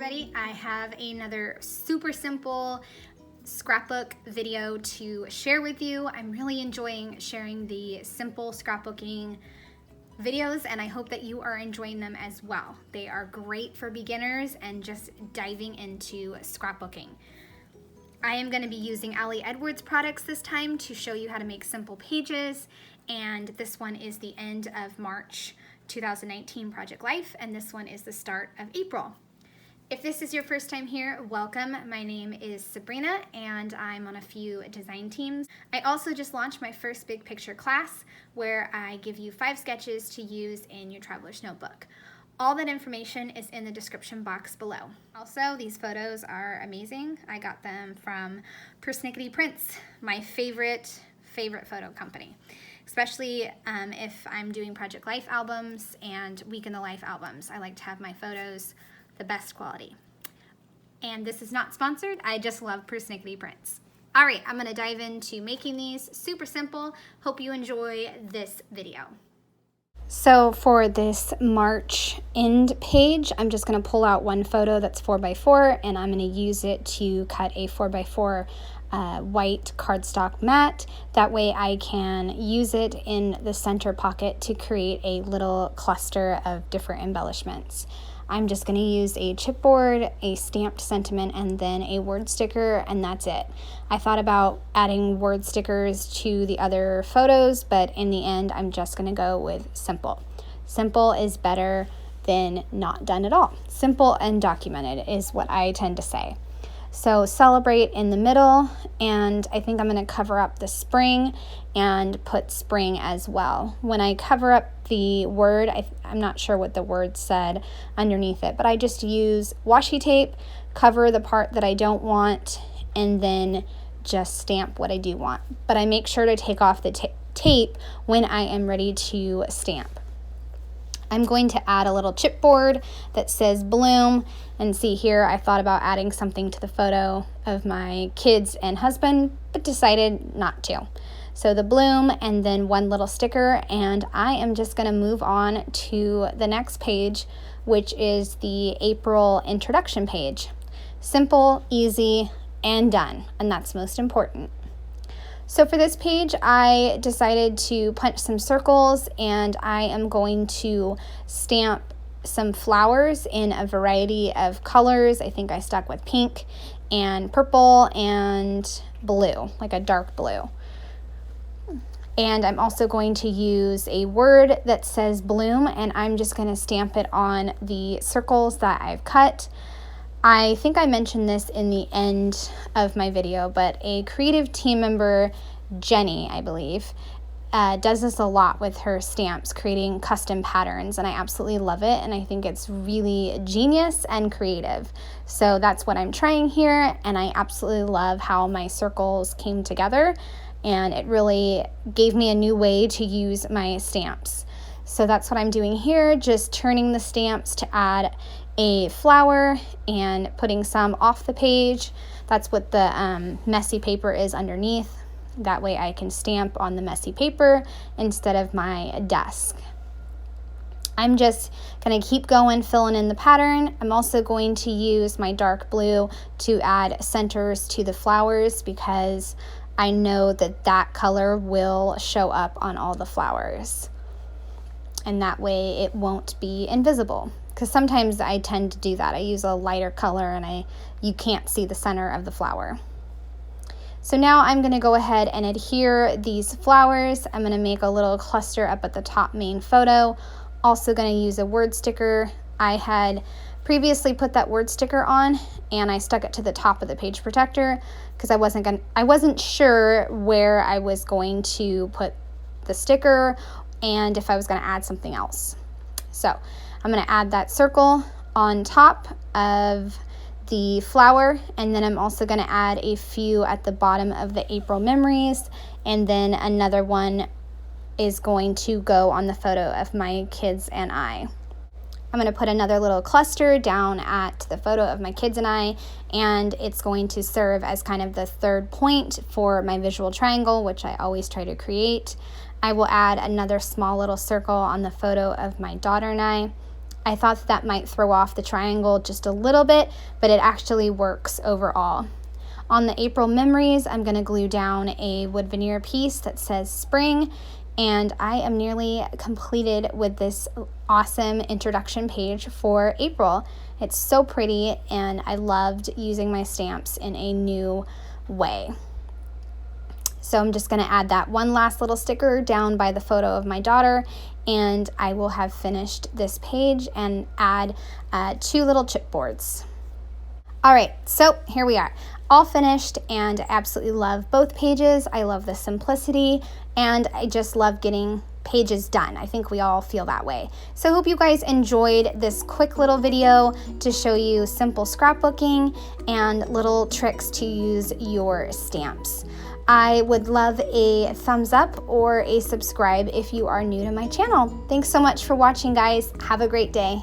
everybody. I have another super simple scrapbook video to share with you. I'm really enjoying sharing the simple scrapbooking videos, and I hope that you are enjoying them as well. They are great for beginners and just diving into scrapbooking. I am going to be using Ali Edwards products this time to show you how to make simple pages, and this one is the end of March 2019 Project Life, and this one is the start of April. If this is your first time here, welcome. My name is Sabrina and I'm on a few design teams. I also just launched my first big picture class where I give you 5 sketches to use in your traveler's notebook. All that information is in the description box below. Also, these photos are amazing. I got them from Persnickety Prints, my favorite photo company. Especially if I'm doing Project Life albums and Week in the Life albums. I like to have my photos the best quality. And this is not sponsored, I just love Persnickety Prints. All right, I'm gonna dive into making these. Super simple. Hope you enjoy this video. So for this March end page, I'm just gonna pull out one photo that's 4x4 and I'm gonna use it to cut a 4x4 white cardstock mat. That way I can use it in the center pocket to create a little cluster of different embellishments. I'm just going to use a chipboard, a stamped sentiment, and then a word sticker, and that's it. I thought about adding word stickers to the other photos, but in the end, I'm just going to go with simple. Simple is better than not done at all. Simple and documented is what I tend to say. So celebrate in the middle, and I think I'm going to cover up the spring and put spring as well. When I cover up the word, I'm not sure what the word said underneath it, but I just use washi tape, cover the part that I don't want, and then just stamp what I do want. But I make sure to take off the tape when I am ready to stamp. I'm going to add a little chipboard that says bloom, and see here I thought about adding something to the photo of my kids and husband, but decided not to. So the bloom and then one little sticker, and I am just going to move on to the next page, which is the April introduction page. Simple, easy, and done, and that's most important. So for this page, I decided to punch some circles, and I am going to stamp some flowers in a variety of colors. I think I stuck with pink and purple and blue, like a dark blue. And I'm also going to use a word that says bloom, and I'm just going to stamp it on the circles that I've cut. I think I mentioned this in the end of my video, but a creative team member, Jenny, I believe, does this a lot with her stamps, creating custom patterns, and I absolutely love it, and I think it's really genius and creative. So that's what I'm trying here, and I absolutely love how my circles came together, and it really gave me a new way to use my stamps. So that's what I'm doing here, just turning the stamps to add a flower and putting some off the page. That's what the messy paper is underneath. That way I can stamp on the messy paper instead of my desk. I'm just going to keep going, filling in the pattern. I'm also going to use my dark blue to add centers to the flowers because I know that that color will show up on all the flowers. And that way it won't be invisible. Because sometimes I tend to do that. I use a lighter color and you can't see the center of the flower. So now I'm going to go ahead and adhere these flowers. I'm going to make a little cluster up at the top main photo. Also going to use a word sticker. I had previously put that word sticker on and I stuck it to the top of the page protector because I wasn't sure where I was going to put the sticker and if I was going to add something else. So I'm going to add that circle on top of the flower, and then I'm also going to add a few at the bottom of the April memories, and then another one is going to go on the photo of my kids and I. I'm going to put another little cluster down at the photo of my kids and I, and it's going to serve as kind of the third point for my visual triangle, which I always try to create. I will add another small little circle on the photo of my daughter and I, I thought that might throw off the triangle just a little bit, but it actually works overall. On the April memories, I'm going to glue down a wood veneer piece that says spring, and I am nearly completed with this awesome introduction page for April. It's so pretty, and I loved using my stamps in a new way. So I'm just going to add that one last little sticker down by the photo of my daughter, and I will have finished this page and add 2 little chipboards. All right, so here we are, all finished, and I absolutely love both pages. I love the simplicity, and I just love getting pages done. I think we all feel that way. So I hope you guys enjoyed this quick little video to show you simple scrapbooking and little tricks to use your stamps. I would love a thumbs up or a subscribe if you are new to my channel. Thanks so much for watching, guys. Have a great day.